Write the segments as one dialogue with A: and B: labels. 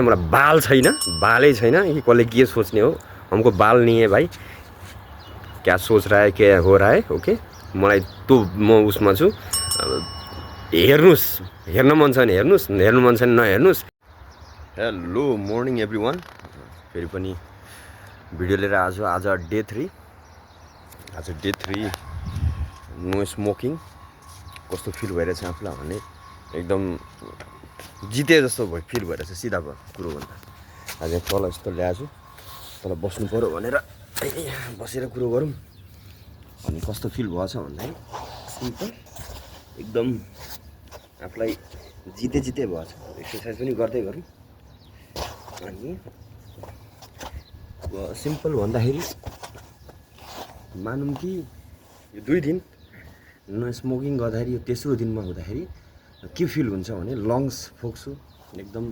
A: मलाई बाल छैन, बालै छैन कि कसले के सोच्ने हो। हमको बाल नहीं है भाई, क्या सोच रहा है, क्या हो रहा है। ओके, मलाई त्यो म उसमा छु। हेर्नुस्, हेर्न मन छ भने हेर्नुस्, हेर्नु मन छ भने नहेर्नुस्। हेलो मर्निङ एभ्रिवान, फेरि पनि भिडियो लिएर आज डे 3। आज डे 3 नो स्मोकिङ। कस्तो फिल भइरहेछ आफूलाई भने एकदम जिते जस्तो फिल भइरहेछ। सिधा कुरो भन्दा आज तल यस्तो ल्याएको छु, तल बस्नु पऱ्यो भनेर बसेर कुरो गरौँ। अनि कस्तो फिल भएछ भन्दाखेरि सिम्पल एकदम आफूलाई जिते भएछ। एक्सर्साइज पनि गर्दै गरौँ। अनि सिम्पल भन्दाखेरि मानौँ कि यो 2 दिन न स्मोकिङ गर्दाखेरि, यो तेस्रो दिनमा हुँदाखेरि के फिल हुन्छ भने लङ्स फोक्सो एकदम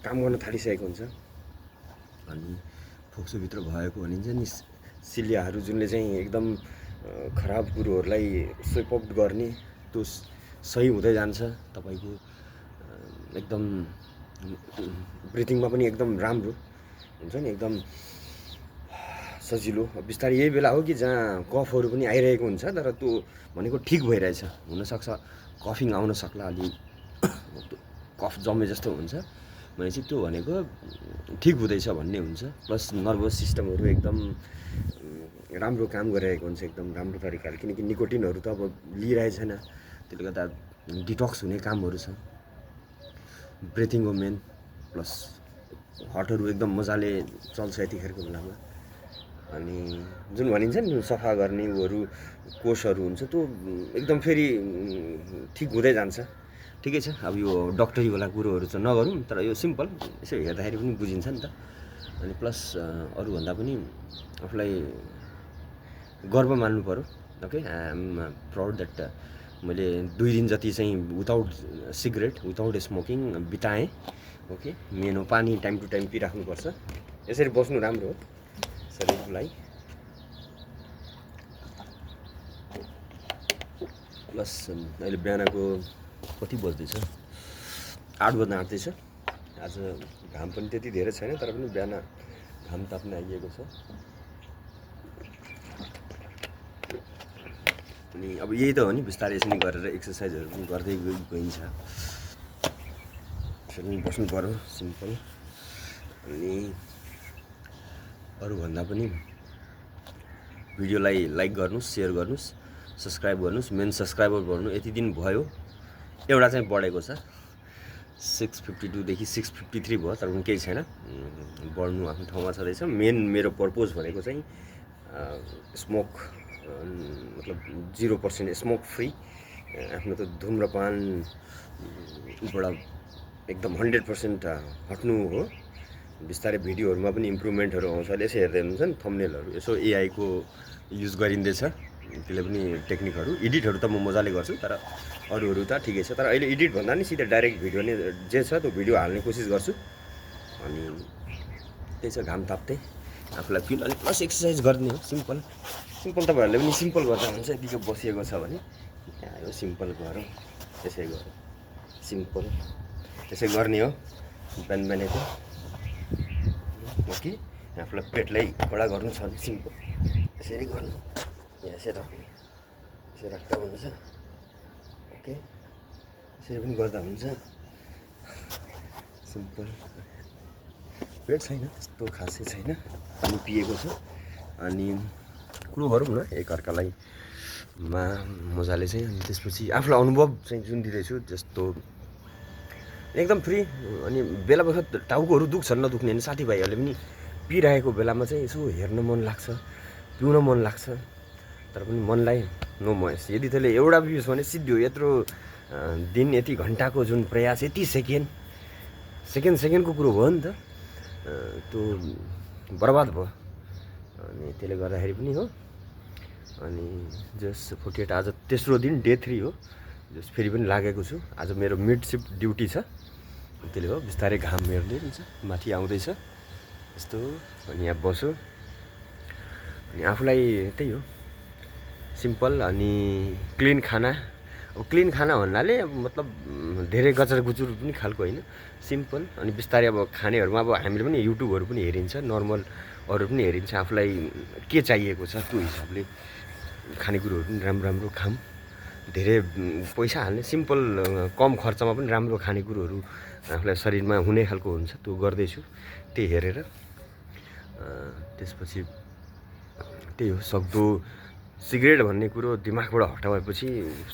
A: काम गर्न थालिसकेको हुन्छ। अनि फोक्सोभित्र भएको भनिन्छ नि सिलियाहरू, जुनले चाहिँ एकदम खराब कुरोहरूलाई स्वेप आउट गर्ने, त्यो सही हुँदै जान्छ। तपाईँको एकदम ब्रिथिङमा पनि एकदम राम्रो हुन्छ नि, एकदम सजिलो। बिस्तारै यही बेला हो कि जहाँ कफहरू पनि आइरहेको हुन्छ, तर त्यो भनेको ठिक भइरहेछ। हुनसक्छ कफिङ आउन सक्ला, अलि कफ जमे जस्तो हुन्छ भनेपछि त्यो भनेको ठिक हुँदैछ भन्ने हुन्छ। प्लस नर्भस सिस्टमहरू एकदम राम्रो काम गरिरहेको हुन्छ, एकदम राम्रो तरिकाले। किनकि निकोटिनहरू त अब लिइरहेको छैन, त्यसले गर्दा डिटक्स हुने कामहरू छ। ब्रिथिङ हो मेन, प्लस हार्टहरू एकदम मजाले चल्छ यतिखेरको बेलामा। अनि जुन भनिन्छ नि सफा गर्ने उहरू कोषहरू हुन्छ, त्यो एकदम फेरि ठिक हुँदै जान्छ। ठिकै छ, अब यो डक्टरीवाला कुरोहरू चाहिँ नगरौँ, तर यो सिम्पल यसो हेर्दाखेरि पनि बुझिन्छ नि त। अनि प्लस अरूभन्दा पनि आफूलाई गर्व मान्नु पऱ्यो। Okay, I am proud that मैले 2 दिन जति चाहिँ विदाउट सिगरेट, विदाउट स्मोकिङ बिताएँ। ओके, मेन हो पानी टाइम टु टाइम पिराख्नुपर्छ। यसरी बस्नु राम्रो हो शरीरको लागि। प्लस अहिले बिहानको कति बज्दैछ, 8 बज्न आँट्दैछ। आज घाम पनि त्यति धेरै छैन, तर पनि बिहान घाम ताप्न आइएको छ। अनि अब यही त हो नि, बिस्तारै यसरी गरेर एक्सर्साइजहरू पनि गर्दै गइन्छ। त्यसरी पनि बस्नु पऱ्यो सिम्पल। अनि अरूभन्दा पनि भिडियोलाई लाइक गर्नुहोस्, सेयर गर्नुहोस्, सब्सक्राइब गर्नुहोस्। मेन सब्सक्राइबर बढ्नु यति दिन भयो, एउटा चाहिँ बढेको छ। 652 देखि 653 भयो, तर पनि केही छैन, बढ्नु आफ्नो ठाउँमा छँदैछ। मेन मेरो पर्पोज भनेको चाहिँ स्मोक, मतलब 0% स्मोक फ्री, आफ्नो त धुम्रपानबाट एकदम 100% हट्नु हो। बिस्तारै भिडियोहरूमा पनि इम्प्रुभमेन्टहरू आउँछ। अहिले यसो हेर्दै हुनुहुन्छ नि थम्बनेलहरू, यसो एआईको युज गरिँदैछ, त्यसले पनि टेक्निकहरू। एडिटहरू त म मजाले गर्छु, तर अरूहरू त ठिकै छ। तर अहिले एडिट भन्दा नि सिधै डाइरेक्ट भिडियो नै जे छ त्यो भिडियो हाल्ने कोसिस गर्छु। अनि त्यही छ, घाम ताप्दै आफूलाई फिल। अनि प्लस एक्सर्साइज गर्ने हो सिम्पल। तपाईँहरूले पनि सिम्पल गर्दा हुन्छ। यतिको बसिएको छ भने यो सिम्पल गरौँ, त्यसै गरौँ, सिम्पल त्यसै गर्ने हो बिहान बिहानको। ओके, आफूलाई पेटलाई कडा गर्नु छ भने सिम्पल यसरी गर्नु, यहाँ यसरी राख्नु, यसरी राख्दा हुन्छ। ओके, यसरी पनि गर्दा हुन्छ सिम्पल। पेट छैन त्यस्तो खासै छैन, पानी पिएको छ। अनि कुरो गरौँ न एकअर्कालाई मजाले चाहिँ। अनि त्यसपछि आफूलाई अनुभव चाहिँ जुन दिँदैछु जस्तो एकदम फ्री। अनि बेला बखत टाउकोहरू दुख्छन्, नदुख्ने होइन, साथीभाइहरूले पनि पिरहेको बेलामा चाहिँ यसो हेर्न मन लाग्छ, पिउन मन लाग्छ। तर पनि मनलाई नमोस्। यदि त्यसले एउटा पियोस् भने सिद्धि हो। यत्रो दिन, यति घन्टाको जुन प्रयास, यति सेकेन्डको कुरो भयो नि त, त्यो बर्बाद भयो। अनि त्यसले गर्दाखेरि पनि हो। अनि जस्ट 48 आज तेस्रो दिन डे 3 हो। जस्ट फेरि पनि लागेको छु। आज मेरो मिड सिफ्ट ड्युटी छ, त्यसले हो। बिस्तारै घाम हेर्दै हुन्छ, माथि आउँदैछ यस्तो। अनि यहाँ बस्यो। अनि आफूलाई त्यही हो सिम्पल। अनि क्लिन खाना, अब क्लिन खाना भन्नाले अब मतलब धेरै गजर गुजुर पनि खालको होइन, सिम्पल। अनि बिस्तारै अब खानेहरूमा अब हामीले पनि युट्युबहरू पनि हेरिन्छ, नर्मल अरू पनि हेरिन्छ, आफूलाई के चाहिएको छ त्यो हिसाबले खानेकुरोहरू पनि राम्रो राम्रो खाऊँ, धेरै पैसा हाल्ने सिम्पल कम खर्चमा पनि राम्रो खानेकुरोहरू आफूलाई शरीरमा हुने खालको हुन्छ त्यो गर्दैछु, त्यही हेरेर। त्यसपछि त्यही हो, सक्दो सिगरेट भन्ने कुरो दिमागबाट हटाएपछि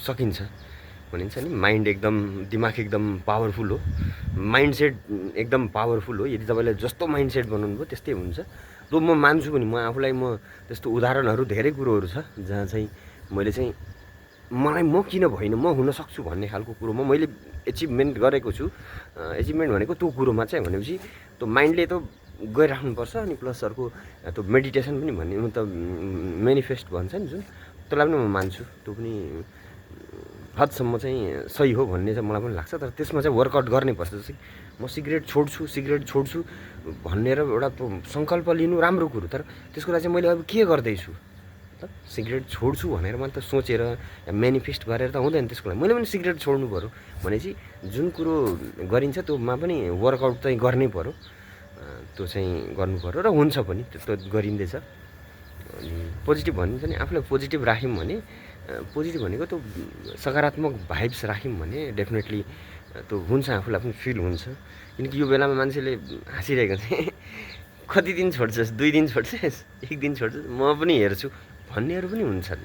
A: सकिन्छ भनिन्छ नि। माइन्ड एकदम, दिमाग एकदम पावरफुल हो, माइन्डसेट एकदम पावरफुल हो। यदि तपाईँले जस्तो माइन्डसेट बनाउनु भयो त्यस्तै हुन्छ। त्यो म मान्छु पनि, म आफूलाई म त्यस्तो उदाहरणहरू धेरै कुरोहरू छ जहाँ चाहिँ मैले चाहिँ मलाई म किन भइन, म हुनसक्छु भन्ने खालको कुरोमा मैले एचिभमेन्ट गरेको छु। एचिभमेन्ट भनेको त्यो कुरोमा चाहिँ भनेपछि त्यो माइन्डले त गइराख्नुपर्छ। अनि प्लस अर्को त्यो मेडिटेसन पनि भन्ने त मेनिफेस्ट भन्छ नि जुन, त्यसलाई पनि म मान्छु, त्यो पनि हदसम्म चाहिँ सही हो भन्ने चाहिँ मलाई पनि लाग्छ। तर त्यसमा चाहिँ वर्कआउट गर्नैपर्छ। जस्तै म सिगरेट छोड्छु भनेर एउटा सङ्कल्प लिनु राम्रो कुरो, तर त्यसको लागि चाहिँ मैले अब के गर्दैछु, मतलब सिगरेट छोड्छु भनेर मात्र सोचेर या मेनिफेस्ट गरेर त हुँदैन। त्यसको लागि मैले पनि सिगरेट छोड्नु पऱ्यो भनेपछि जुन कुरो गरिन्छ त्योमा पनि वर्कआउट चाहिँ गर्नै पऱ्यो, त्यो चाहिँ गर्नु पऱ्यो र हुन्छ पनि, त्यो गरिँदैछ। अनि पोजिटिभ भनिन्छ नि, आफूलाई पोजिटिभ राख्यौँ भने, पोजिटिभ भनेको त्यो सकारात्मक भाइब्स राख्यौँ भने डेफिनेटली त्यो हुन्छ, आफूलाई पनि फिल हुन्छ। किनकि यो बेलामा मान्छेले हाँसिरहेको छ, कति दिन छोड्छस्, 2 दिन छोड्छस्, 1 दिन छोड्छस्, म पनि हेर्छु भन्नेहरू पनि हुन्छन्।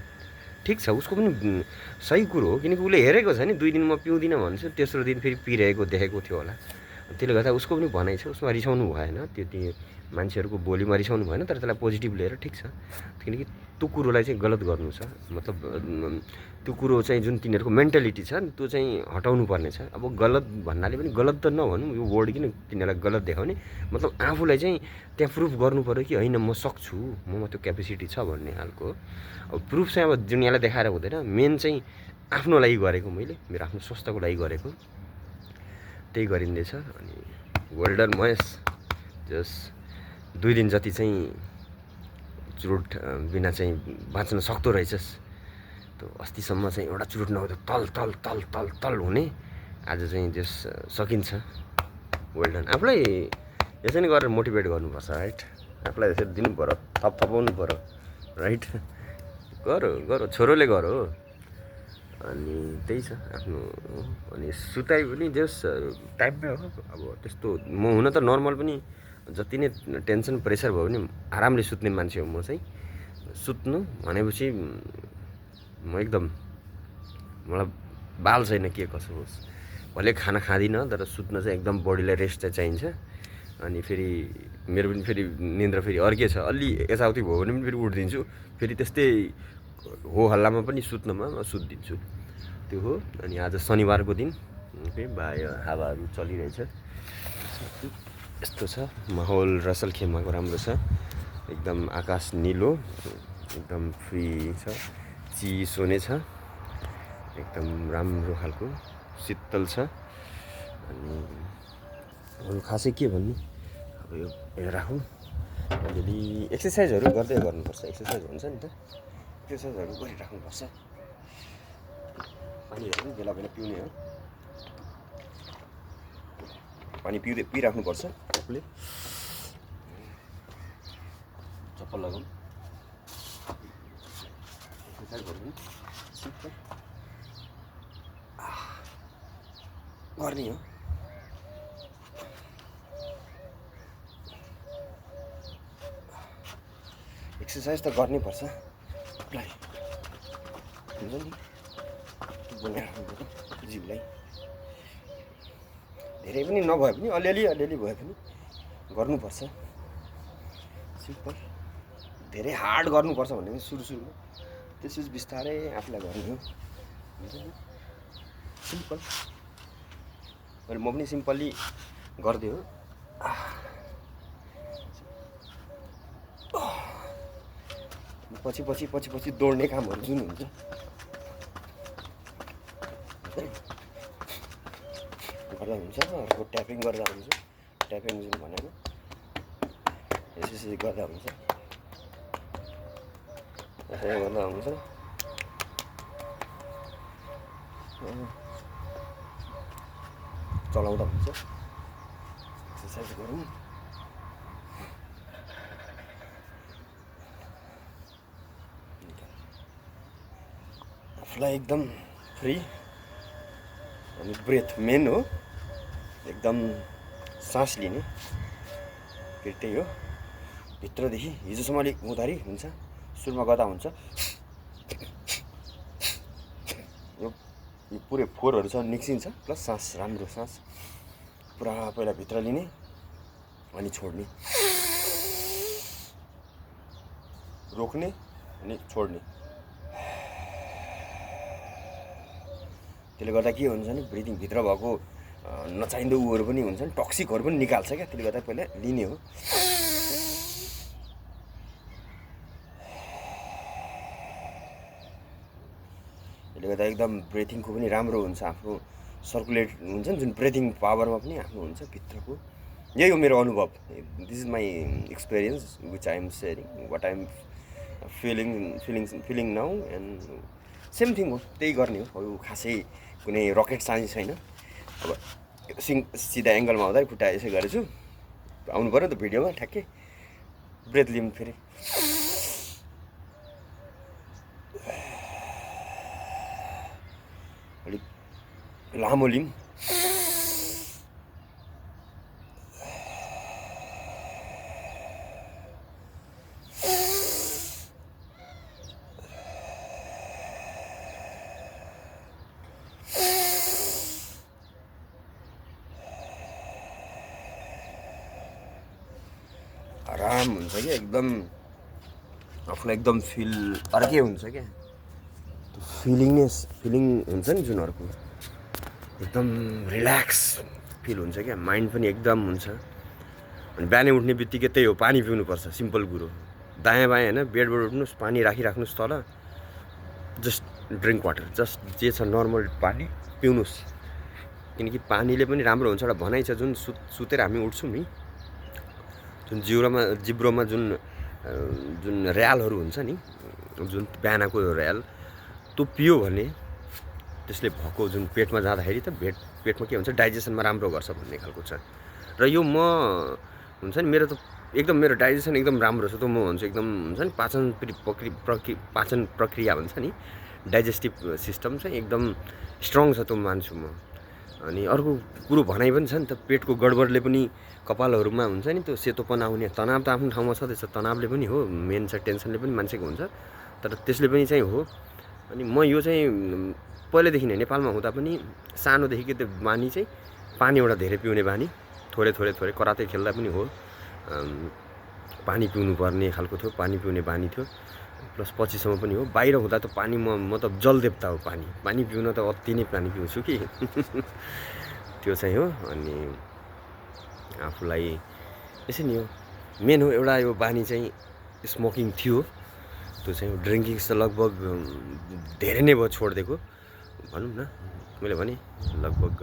A: ठिक छ, उसको पनि सही कुरो हो, किनकि उसले हेरेको छ नि, 2 दिन म पिउँदिनँ भन्छु, तेस्रो दिन फेरि पिरहेको देखेको थियो होला। त्यसले गर्दा उसको पनि भनाइ छ, उसमा रिसाउनु भएन, त्यति मान्छेहरूको बोलीमा रिसाउनु भएन, तर त्यसलाई पोजिटिभ लिएर ठिक छ। किनकि त्यो कुरोलाई चाहिँ गलत गर्नु छ, मतलब त्यो कुरो चाहिँ जुन तिनीहरूको मेन्टालिटी छ त्यो चाहिँ हटाउनु पर्ने छ। अब गलत भन्नाले पनि गलत त नभनौँ, यो वर्ड किन तिनीहरूलाई गलत देखाउने, मतलब आफूलाई चाहिँ त्यहाँ प्रुफ गर्नु पऱ्यो कि होइन म सक्छु, ममा त्यो क्यापेसिटी छ भन्ने खालको। अब प्रुफ चाहिँ अब दुनियाँलाई देखाएर हुँदैन, मेन चाहिँ आफ्नो लागि गरेको, मैले मेरो आफ्नो स्वास्थ्यको लागि गरेको, त्यही गरिँदैछ। अनि वेल्डन महेश, जस 2 दिन जति चाहिँ चुरोट बिना चाहिँ बाँच्न सक्दो रहेछस्। त्यो अस्तिसम्म चाहिँ एउटा चुरोट नहुँदा तल तल तल तल तल हुने, आज चाहिँ जस सकिन्छ। वेल्डन। आफूलाई यसरी गरेर मोटिभेट गर्नुपर्छ, राइट? आफूलाई यसरी दिनु पऱ्यो, थपाउनु पऱ्यो, राइट? गर छोरोले गर हो। अनि त्यही छ आफ्नो। अनि सुताइ पनि जस टाइपमै हो, अब त्यस्तो म हुन त नर्मल पनि जति नै टेन्सन प्रेसर भयो भने आरामले सुत्ने मान्छे हो म चाहिँ। सुत्नु भनेपछि म एकदम, मलाई बाल छैन के कसो होस्, भले खाना खाँदिनँ तर सुत्न चाहिँ एकदम बडीलाई रेस्ट चाहिँ चाहिन्छ। अनि फेरि मेरो पनि फेरि निन्द्रा फेरि अर्कै छ, अलि यताउति भयो भने पनि फेरि उठिदिन्छु, फेरि त्यस्तै हो हल्लामा पनि सुत्नमा म सुत्दिन्छु, त्यो हो। अनि आज शनिबारको दिन हावाहरू चलिरहेछ, यस्तो छ माहौल। रसलखेमाको राम्रो छ, एकदम आकाश निलो, एकदम फ्री छ, चिसो नै छ, एकदम राम्रो खालको शीतल छ। अनि अरू खासै के भन्नु, अब यो राखौँ। अलिअलि एक्सर्साइजहरू गर्दै गर्नुपर्छ, एक्सर्साइज हुन्छ नि त, एक्सर्साइजहरू गरिराख्नुपर्छ। पानीहरू पनि बेला बेला पिउने हो, पानी पिइराख्नुपर्छ आफूले। चप्पल लगाउँ, एक्सर्साइजहरू पनि गर्ने हो। एक्सर्साइज त गर्नैपर्छ आफूलाई, हुन्छ नि, बनाइराख्नुपर्छ जिउलाई। धेरै पनि नभए पनि अलिअलि भए पनि गर्नुपर्छ, सिम्पल। धेरै हार्ड गर्नुपर्छ भन्ने पनि सुरुमा, त्यसपछि बिस्तारै आफूलाई गर्ने हो, हुन्छ नि, सिम्पल। मैले म पनि सिम्पल्ली गर्दै हो। पछि दौड्ने कामहरू जुन हुन्छ, गर्दा हुन्छ। अर्को ट्यापिङ गर्दा हुन्छ, ट्यापिङ जुन भनेको यसरी गर्दा हुन्छ, यसरी गर्दा हुन्छ। चलाउँदा हुन्छ एक्सर्साइज गरौँ आफूलाई एकदम फ्री अनि ब्रेथ मेन हो एकदम सास लिने फेरि त्यही हो भित्रदेखि हिजोसम्म अलिक हुँदाखेरि हुन्छ सुरुमा गर्दा हुन्छ यो पुरै फोरहरू छ निक्सिन्छ प्लस सास राम्रो सास पुरा पहिला भित्र लिने अनि छोड्ने रोक्ने अनि छोड्ने त्यसले गर्दा के हुन्छ भने ब्रिदिङ भित्र भएको नचाहिँदो उहरू पनि हुन्छ नि टक्सिकहरू पनि निकाल्छ क्या त्यसले गर्दा पहिला लिने हो त्यसले गर्दा एकदम ब्रिथिङको पनि राम्रो हुन्छ आफ्नो सर्कुलेट हुन्छ नि जुन ब्रिथिङ पावरमा पनि आफ्नो हुन्छ भित्रको यही हो मेरो अनुभव this is my experience which I am sharing what I am feeling now and same thing हो त्यही गर्ने हो अरू खासै कुनै रकेट साइन्स छैन अब सिधा एङ्गलमा हुँदा खुट्टा यसै गरेछु आउनु पऱ्यो नि त भिडियोमा ठ्याक्कै ब्रेथ लिउँ फेरि अलिक लामो लिउँ आराम हुन्छ क्या एकदम आफूलाई एकदम फिल अर्कै हुन्छ क्या फिलिङ हुन्छ नि जुन अर्को एकदम रिल्याक्स फिल हुन्छ क्या माइन्ड पनि एकदम हुन्छ अनि बिहानै उठ्ने बित्तिकै त्यही हो पानी पिउनुपर्छ सिम्पल कुरो दायाँ बायाँ होइन बेडबाट उठ्नुहोस् पानी राखिराख्नुहोस् तल जस्ट ड्रिङ्क वाटर जस्ट जे छ नर्मल पानी पिउनुहोस् किनकि पानीले पनि राम्रो हुन्छ एउटा भनाइ छ जुन सुतेर हामी उठ्छौँ नि जुन जिब्रोमा जुन र्यालहरू हुन्छ नि जुन बिहानको र्याल त्यो पियो भने त्यसले भएको जुन पेटमा जाँदाखेरि त पेटमा के हुन्छ डाइजेसनमा राम्रो गर्छ भन्ने खालको छ र यो म हुन्छ नि मेरो डाइजेसन एकदम राम्रो छ त म भन्छु एकदम हुन्छ नि पाचन प्रक्रिया भन्छ नि डाइजेस्टिभ सिस्टम चाहिँ एकदम स्ट्रङ छ त्यो मान्छु म अनि अर्को कुरो भनाइ पनि छ नि त पेटको गडबडले पनि कपालहरूमा हुन्छ नि त्यो सेतोपना आउने तनाव त आफ्नो ठाउँमा छँदैछ तनावले पनि हो मेन छ टेन्सनले पनि मान्छेको हुन्छ तर त्यसले पनि चाहिँ हो अनि म यो चाहिँ पहिल्यैदेखि नै नेपालमा हुँदा पनि सानोदेखिकै त्यो बानी चाहिँ पानी एउटा धेरै पिउने बानी थोरै कराते खेल्दा पनि हो पानी पिउनु पर्ने खालको थियो पानी पिउने बानी थियो प्लस पछिसम्म पनि हो बाहिर हुँदा त पानी म त जलदेवता हो पानी पिउन त अति नै पानी पिउँछु कि त्यो चाहिँ हो अनि आफूलाई यसै नि हो मेन हो एउटा यो बानी चाहिँ स्मोकिङ थियो त्यो चाहिँ ड्रिङ्किङ त लगभग धेरै नै भयो छोडिदिएको भनौँ न मैले भने लगभग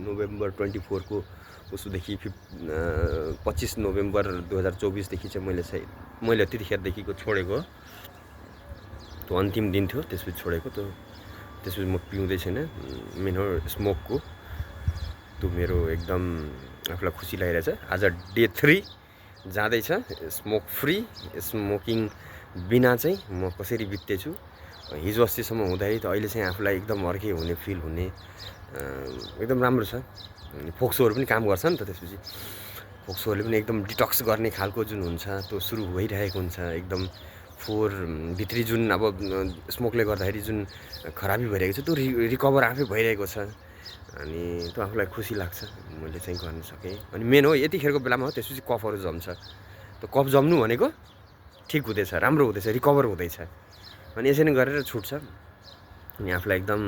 A: नोभेम्बर 24 को उसोदेखि 25 नोभेम्बर 2024देखि चाहिँ मैले त्यतिखेरदेखिको छोडेको त्यो अन्तिम दिन थियो त्यसपछि छोडेको त्यसपछि म पिउँदै छैन मेन हो स्मोकको त्यो मेरो एकदम आफूलाई खुसी लागिरहेछ आज डे 3 जाँदैछ स्मोक फ्री स्मोकिङ बिना चाहिँ म कसरी बित्दैछु हिजो अस्तिसम्म हुँदाखेरि त अहिले चाहिँ आफूलाई एकदम अर्कै हुने फिल हुने एकदम राम्रो छ फोक्सोहरू पनि काम गर्छ नि त त्यसपछि फोक्सोहरूले पनि एकदम डिटक्स गर्ने खालको जुन हुन्छ त्यो सुरु भइरहेको हुन्छ एकदम भित्री जुन अब स्मोकले गर्दाखेरि जुन खराबी भइरहेको छ त्यो रिकभर आफै भइरहेको छ अनि त्यो आफूलाई खुसी लाग्छ मैले चाहिँ गर्न सकेँ अनि मेन हो यतिखेरको बेलामा हो त्यसपछि कफहरू जम्छ त्यो कफ जम्नु भनेको ठिक हुँदैछ राम्रो हुँदैछ रिकभर हुँदैछ अनि यसरी नै गरेर छुट्छ अनि आफूलाई एकदम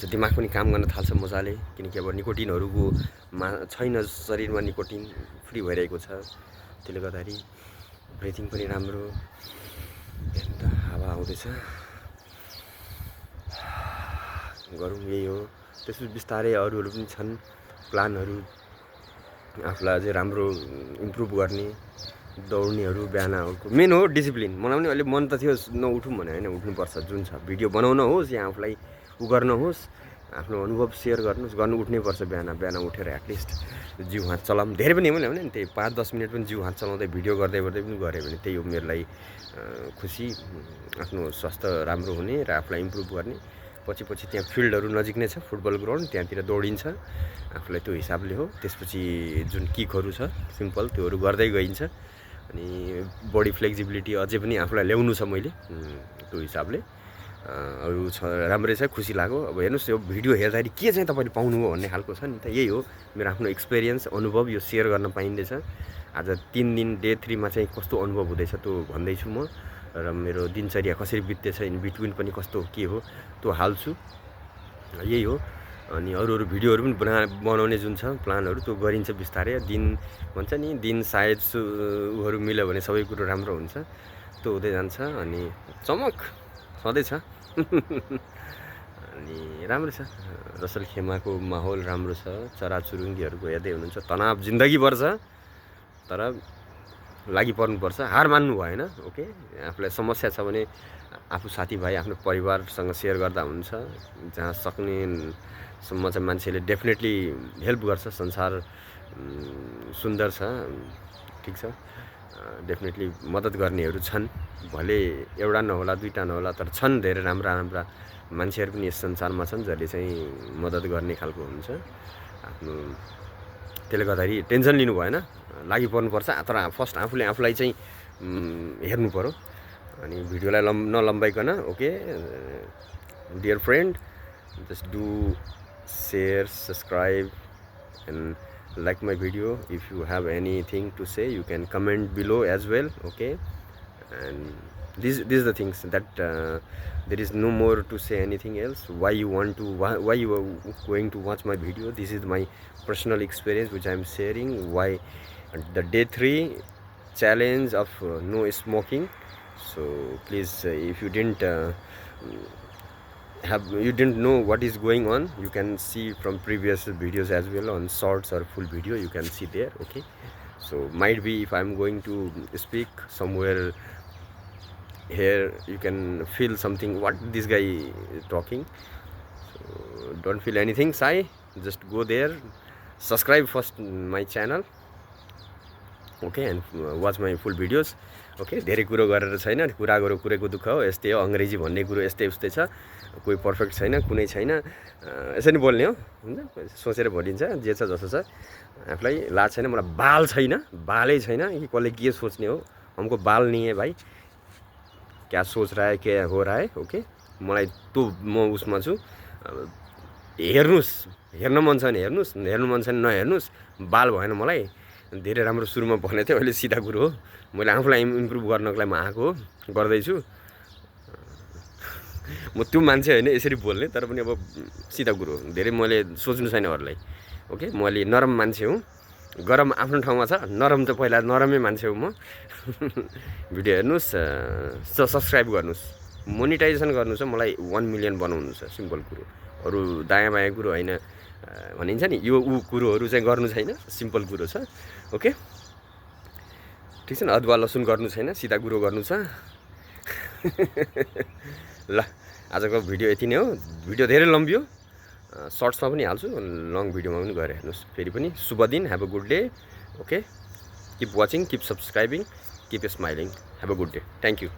A: दिमाग पनि काम गर्न थाल्छ मजाले किनकि अब निकोटिनहरूको छैन शरीरमा निकोटिन फ्री भइरहेको छ त्यसले गर्दाखेरि ब्रिथिङ पनि राम्रो हावा आउँदैछ गरौँ यही हो त्यसपछि बिस्तारै अरूहरू पनि छन् प्लानहरू आफूलाई अझै राम्रो इम्प्रुभ गर्ने दौड्नेहरू बिहानको मेन हो डिसिप्लिन मलाई पनि अहिले मन त थियो नउठौँ भने होइन उठ्नुपर्छ जुन छ भिडियो बनाउन होस् या आफूलाई उ गर्न होस् आफ्नो अनुभव सेयर गर्नु उठ्नैपर्छ बिहान उठेर एटलिस्ट जिउ हात चलाऊँ। धेरै पनि मैले भने नि त्यही 5-10 मिनट पनि जिउ हात चलाउँदै भिडियो गर्दै पनि गऱ्यो भने त्यही हो मेरो लागि खुसी, आफ्नो स्वास्थ्य राम्रो हुने र आफूलाई इम्प्रुभ गर्ने। पछि त्यहाँ फिल्डहरू नजिक नै छ, फुटबल ग्राउन्ड, त्यहाँतिर दौडिन्छ आफूलाई त्यो हिसाबले हो। त्यसपछि जुन किकहरू छ सिम्पल त्योहरू गर्दै गइन्छ अनि बडी फ्लेक्सिबिलिटी अझै पनि आफूलाई ल्याउनु छ मैले त्यो हिसाबले। अरू छ राम्रै छ, खुसी लाग्यो। अब हेर्नुहोस् यो भिडियो हेर्दाखेरि के चाहिँ तपाईँले पाउनुभयो भन्ने खालको छ नि त, यही हो मेरो आफ्नो एक्सपिरियन्स अनुभव, यो सेयर गर्न पाइँदैछ। आज 3 दिन डे 3 मा चाहिँ कस्तो अनुभव हुँदैछ त्यो भन्दैछु म, र मेरो दिनचर्या कसरी बित्दैछ, इन बिट्विन पनि कस्तो के हो त्यो हाल्छु, यही हो। अनि अरू भिडियोहरू पनि बनाउने जुन छ प्लानहरू त्यो गरिन्छ बिस्तारै। दिन भन्छ नि, दिन सायद उहरू मिल्यो भने सबै कुरो राम्रो हुन्छ, त्यो हुँदै जान्छ। अनि चमक सधैँ छ अनि राम्रो छ। रसलखेमाको माहौल राम्रो छ, चराचुरुङ्गीहरूको हेर्दै हुनुहुन्छ। तनाव जिन्दगीभर छ तर लागि पर्नुपर्छ, हार मान्नु भएन। ओके, आफूलाई समस्या छ भने आफू साथीभाइ आफ्नो परिवारसँग सेयर गर्दा हुन्छ। जहाँ सक्नेसम्म चाहिँ मान्छेले डेफिनेटली हेल्प गर्छ। संसार सुन्दर छ, ठिक छ, डेफिनेटली मद्दत गर्नेहरू छन्। भले एउटा नहोला, 2टा नहोला, तर छन् धेरै राम्रा मान्छेहरू पनि यस संसारमा छन् जसले चाहिँ मद्दत गर्ने खालको हुन्छ। आफ्नो त्यसले गर्दाखेरि टेन्सन लिनु भएन, लागि पर्नुपर्छ। तर फर्स्ट आफूले आफूलाई चाहिँ हेर्नु पर्यो। अनि भिडियोलाई नलम्बाइकन, okay dear friend, just do share, subscribe and like my video. If you have anything to say, you can comment below as well. Okay, and these are the things that there is no more to say anything else. Why you are going to watch my video? This is my personal experience which I am sharing. Why the day 3 challenge of no smoking. So please, if you didn't know what is going on, you can see from previous videos as well, on shorts or full video you can see there. Okay, so might be if I'm going to speak somewhere here, you can feel something what this guy is talking. So don't feel anything shy, just go there, subscribe first my channel, okay, and watch my full videos. Okay, धेरै कुरो गरेर छैन, कुरा गरौँ कुरैको दुःख हो, यस्तै हो। अङ्ग्रेजी भन्ने कुरो यस्तै उस्तै छ, कोही पर्फेक्ट छैन, कुनै छैन, यसरी बोल्ने हो, हुन्छ। सोचेर भनिन्छ, जे छ जसो छ। आफूलाई लाज छैन, मलाई बाल छैन, बालै छैन कि कसले के सोच्ने हो, हमको बाल नहीं है भाई, क्या सोच रहा है, क्या हो रहा है। ओके, मलाई त्यो म उसमा छु। हेर्नुहोस्, हेर्न मन छ भने हेर्नुहोस्, हेर्नु मन छ भने नहेर्नुहोस्। बाल भएन मलाई, धेरै राम्रो सुरुमा भनेको थिएँ, अहिले सिधा कुरो हो। मैले आफूलाई इम्प्रुभ गर्नको लागि म आएको गर्दैछु। म त्यो मान्छे होइन यसरी बोल्ने, तर पनि अब सिधा कुरो हो, धेरै मैले सोच्नु छैन अरूलाई। ओके, म अलि नरम मान्छे हुँ, गरम आफ्नो ठाउँमा छ, नरम त पहिला नरमै मान्छे हुँ म। भिडियो हेर्नुहोस्, सब्सक्राइब गर्नुहोस्, मोनिटाइजेसन गर्नु छ, मलाई 1 मिलियन बनाउनु छ, सिम्पल कुरो। अरू दायाँ बायाँ कुरो होइन, भनिन्छ नि यो कुरोहरू चाहिँ गर्नु छैन, सिम्पल कुरो छ। ओके, ठिक छ न, अदुवा लसुन गर्नु छैन, सिधा कुरो गर्नु छ। ल, आजको भिडियो यति नै हो। भिडियो धेरै लम्बियो, सर्ट्समा पनि हाल्छु, लङ भिडियोमा पनि गएर हेर्नुहोस्। फेरि पनि शुभ दिन, have a good day. Okay, keep watching, keep subscribing, keep smiling, have a good day, thank you.